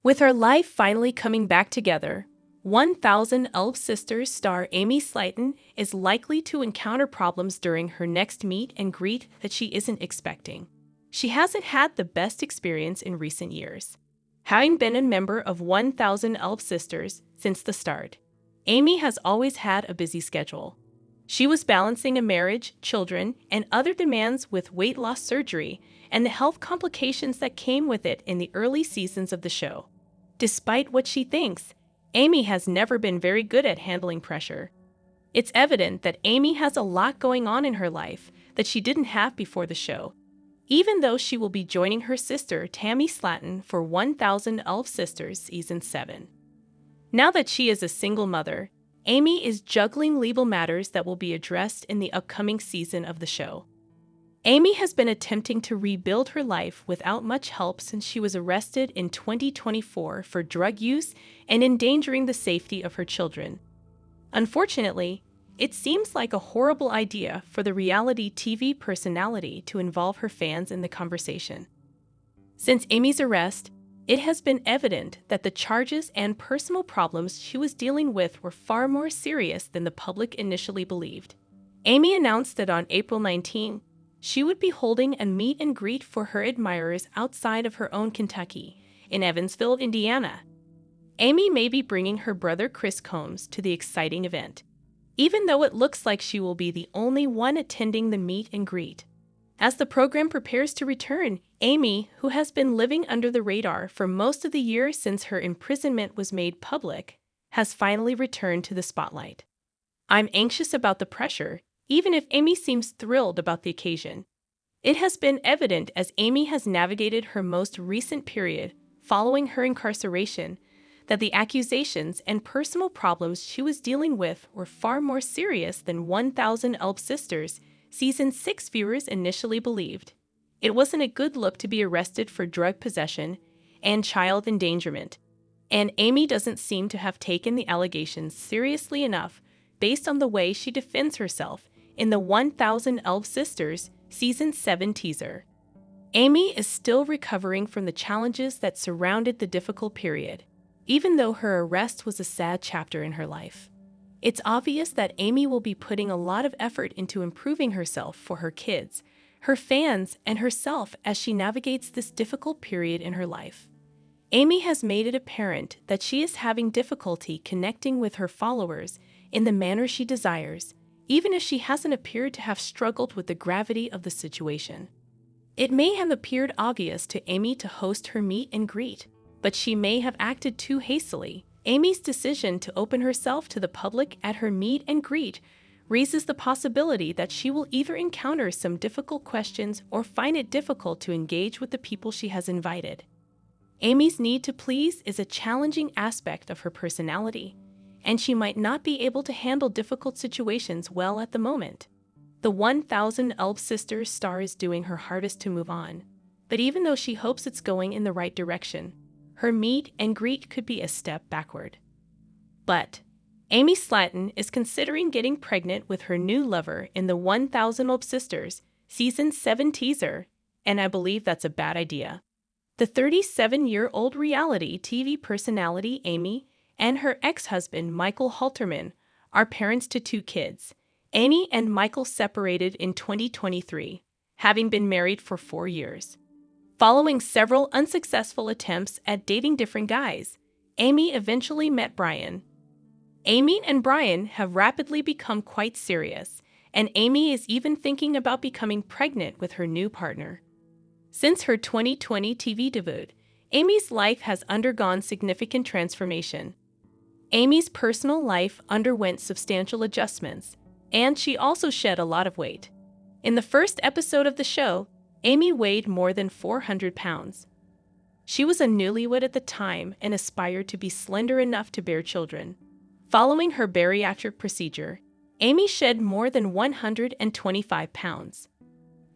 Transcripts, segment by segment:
With her life finally coming back together, 1000 Elf Sisters star Amy Slaton is likely to encounter problems during her next meet and greet that she isn't expecting. She hasn't had the best experience in recent years. Having been a member of 1000 Elf Sisters since the start, Amy has always had a busy schedule. She was balancing a marriage, children, and other demands with weight loss surgery and the health complications that came with it in the early seasons of the show. Despite what she thinks, Amy has never been very good at handling pressure. It's evident that Amy has a lot going on in her life that she didn't have before the show, even though she will be joining her sister Tammy Slaton for 1000 Elf Sisters Season 7. Now that she is a single mother, Amy is juggling legal matters that will be addressed in the upcoming season of the show. Amy has been attempting to rebuild her life without much help since she was arrested in 2024 for drug use and endangering the safety of her children. Unfortunately, it seems like a horrible idea for the reality TV personality to involve her fans in the conversation. Since Amy's arrest, it has been evident that the charges and personal problems she was dealing with were far more serious than the public initially believed. Amy announced that on April 19, she would be holding a meet and greet for her admirers outside of her own Kentucky, in Evansville, Indiana. Amy may be bringing her brother Chris Combs to the exciting event, even though it looks like she will be the only one attending the meet and greet. As the program prepares to return, Amy, who has been living under the radar for most of the year since her imprisonment was made public, has finally returned to the spotlight. I'm anxious about the pressure, even if Amy seems thrilled about the occasion. It has been evident as Amy has navigated her most recent period following her incarceration that the accusations and personal problems she was dealing with were far more serious than 1000 Elf Sisters Season 6 viewers initially believed. It wasn't a good look to be arrested for drug possession and child endangerment, and Amy doesn't seem to have taken the allegations seriously enough based on the way she defends herself in the 1000 Elf Sisters Season 7 teaser. Amy is still recovering from the challenges that surrounded the difficult period, even though her arrest was a sad chapter in her life. It's obvious that Amy will be putting a lot of effort into improving herself for her kids, her fans, and herself as she navigates this difficult period in her life. Amy has made it apparent that she is having difficulty connecting with her followers in the manner she desires, even if she hasn't appeared to have struggled with the gravity of the situation. It may have appeared obvious to Amy to host her meet and greet, but she may have acted too hastily. Amy's decision to open herself to the public at her meet and greet raises the possibility that she will either encounter some difficult questions or find it difficult to engage with the people she has invited. Amy's need to please is a challenging aspect of her personality, and she might not be able to handle difficult situations well at the moment. The 1000 Elf Sisters star is doing her hardest to move on, but even though she hopes it's going in the right direction, her meet and greet could be a step backward. But Amy Slaton is considering getting pregnant with her new lover in the 1000 Elf Sisters Season 7 teaser, and I believe that's a bad idea. The 37-year-old reality TV personality Amy and her ex-husband Michael Halterman are parents to 2 kids. Amy and Michael separated in 2023, having been married for 4 years. Following several unsuccessful attempts at dating different guys, Amy eventually met Brian. Amy and Brian have rapidly become quite serious, and Amy is even thinking about becoming pregnant with her new partner. Since her 2020 TV debut, Amy's life has undergone significant transformation. Amy's personal life underwent substantial adjustments, and she also shed a lot of weight. In the first episode of the show, Amy weighed more than 400 pounds. She was a newlywed at the time and aspired to be slender enough to bear children. Following her bariatric procedure, Amy shed more than 125 pounds.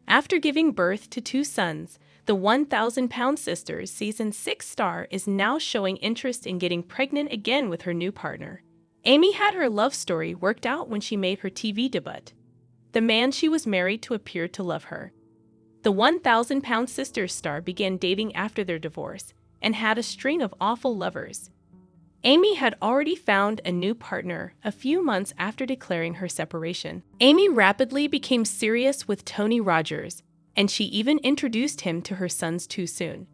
After giving birth to 2 sons, the 1000-pound Sisters Season 6 star is now showing interest in getting pregnant again with her new partner. Amy had her love story worked out when she made her TV debut. The man she was married to appeared to love her. The 1000-pound Sisters star began dating after their divorce, and had a string of awful lovers. Amy had already found a new partner a few months after declaring her separation. Amy rapidly became serious with Tony Rogers, and she even introduced him to her sons too soon.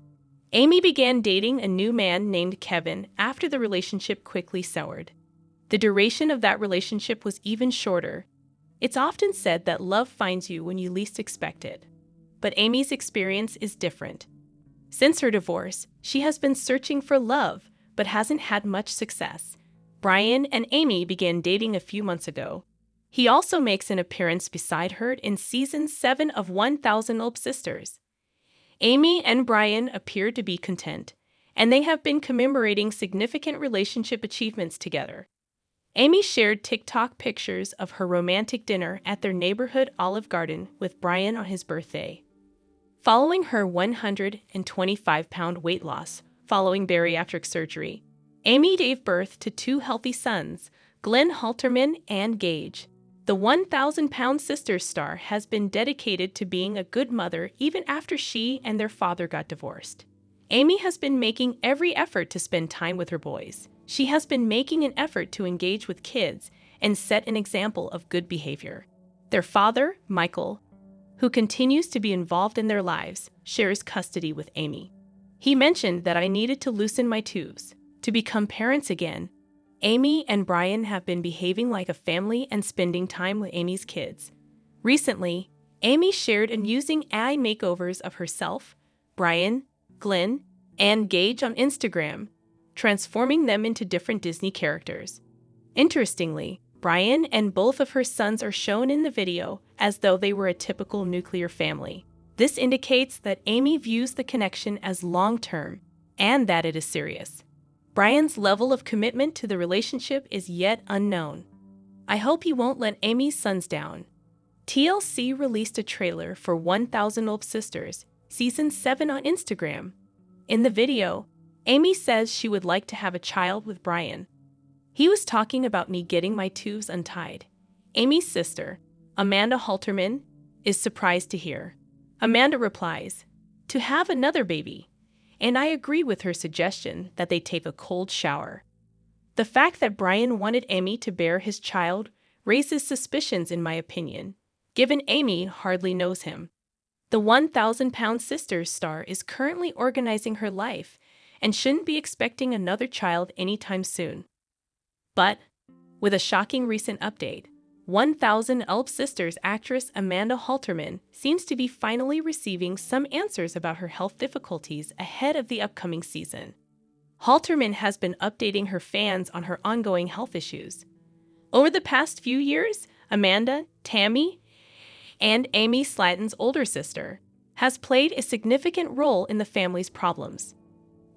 Amy began dating a new man named Kevin after the relationship quickly soured. The duration of that relationship was even shorter. It's often said that love finds you when you least expect it. But Amy's experience is different. Since her divorce, she has been searching for love, but hasn't had much success. Brian and Amy began dating a few months ago. He also makes an appearance beside her in Season 7 of 1000 Olp Sisters. Amy and Brian appear to be content, and they have been commemorating significant relationship achievements together. Amy shared TikTok pictures of her romantic dinner at their neighborhood Olive Garden with Brian on his birthday. Following her 125-pound weight loss following bariatric surgery, Amy gave birth to two healthy sons, Glenn Halterman and Gage. The 1,000-pound Sisters star has been dedicated to being a good mother even after she and their father got divorced. Amy has been making every effort to spend time with her boys. She has been making an effort to engage with kids and set an example of good behavior. Their father, Michael, who continues to be involved in their lives, shares custody with Amy. He mentioned that I needed to loosen my tubes to become parents again. Amy and Brian have been behaving like a family and spending time with Amy's kids. Recently, Amy shared amusing eye makeovers of herself, Brian, Glenn, and Gage on Instagram, transforming them into different Disney characters. Interestingly, Brian and both of her sons are shown in the video as though they were a typical nuclear family. This indicates that Amy views the connection as long-term and that it is serious. Brian's level of commitment to the relationship is yet unknown. I hope he won't let Amy's sons down. TLC released a trailer for 1000 Olp Sisters, Season 7 on Instagram. In the video, Amy says she would like to have a child with Brian. He was talking about me getting my tubes untied. Amy's sister, Amanda Halterman, is surprised to hear. Amanda replies, "To have another baby." And I agree with her suggestion that they take a cold shower. The fact that Brian wanted Amy to bear his child raises suspicions in my opinion, given Amy hardly knows him. The 1,000-pound Sisters star is currently organizing her life and shouldn't be expecting another child anytime soon. But, with a shocking recent update, 1000 Olp Sisters actress Amanda Halterman seems to be finally receiving some answers about her health difficulties ahead of the upcoming season. Halterman has been updating her fans on her ongoing health issues. Over the past few years, Amanda, Tammy, and Amy Slaton's older sister, has played a significant role in the family's problems.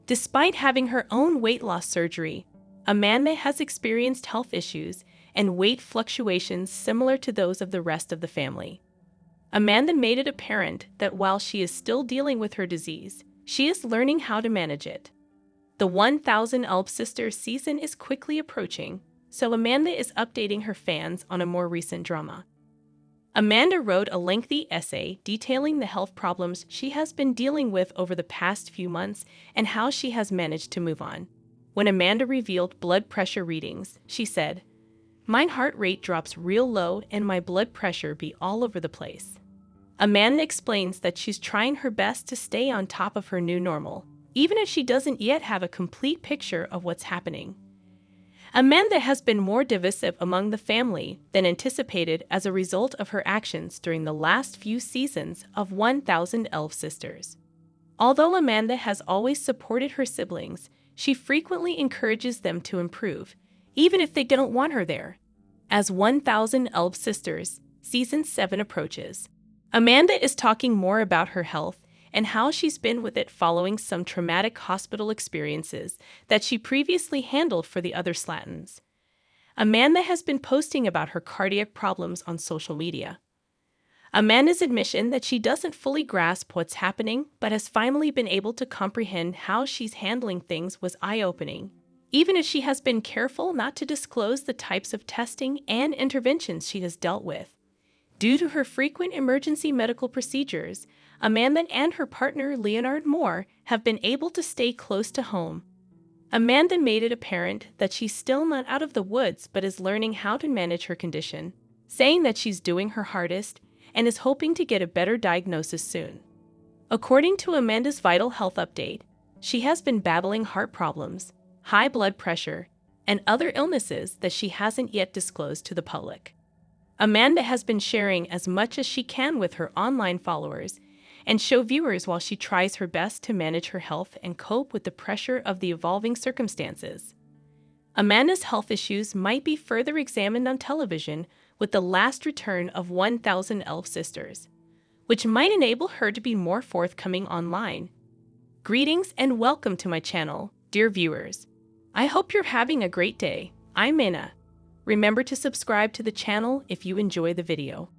Despite having her own weight loss surgery, Amanda has experienced health issues and weight fluctuations similar to those of the rest of the family. Amanda made it apparent that while she is still dealing with her disease, she is learning how to manage it. The 1000 Olp Sisters season is quickly approaching, so Amanda is updating her fans on a more recent drama. Amanda wrote a lengthy essay detailing the health problems she has been dealing with over the past few months and how she has managed to move on. When Amanda revealed blood pressure readings, she said, "My heart rate drops real low and my blood pressure be all over the place." Amanda explains that she's trying her best to stay on top of her new normal, even if she doesn't yet have a complete picture of what's happening. Amanda has been more divisive among the family than anticipated as a result of her actions during the last few seasons of 1000 Olp Sisters. Although Amanda has always supported her siblings, she frequently encourages them to improve, even if they don't want her there. As 1000 Olp Sisters Season 7 approaches, Amanda is talking more about her health and how she's been with it following some traumatic hospital experiences that she previously handled for the other Slatons. Amanda has been posting about her cardiac problems on social media. Amanda's admission that she doesn't fully grasp what's happening but has finally been able to comprehend how she's handling things was eye-opening, even if she has been careful not to disclose the types of testing and interventions she has dealt with. Due to her frequent emergency medical procedures, Amanda and her partner Leonard Moore have been able to stay close to home. Amanda made it apparent that she's still not out of the woods but is learning how to manage her condition, saying that she's doing her hardest and is hoping to get a better diagnosis soon. According to Amanda's vital health update, she has been battling heart problems, high blood pressure, and other illnesses that she hasn't yet disclosed to the public. Amanda has been sharing as much as she can with her online followers and show viewers while she tries her best to manage her health and cope with the pressure of the evolving circumstances. Amanda's health issues might be further examined on television with the last return of 1,000 Elf Sisters, which might enable her to be more forthcoming online. Greetings and welcome to my channel, dear viewers. I hope you're having a great day. I'm Minna. Remember to subscribe to the channel if you enjoy the video.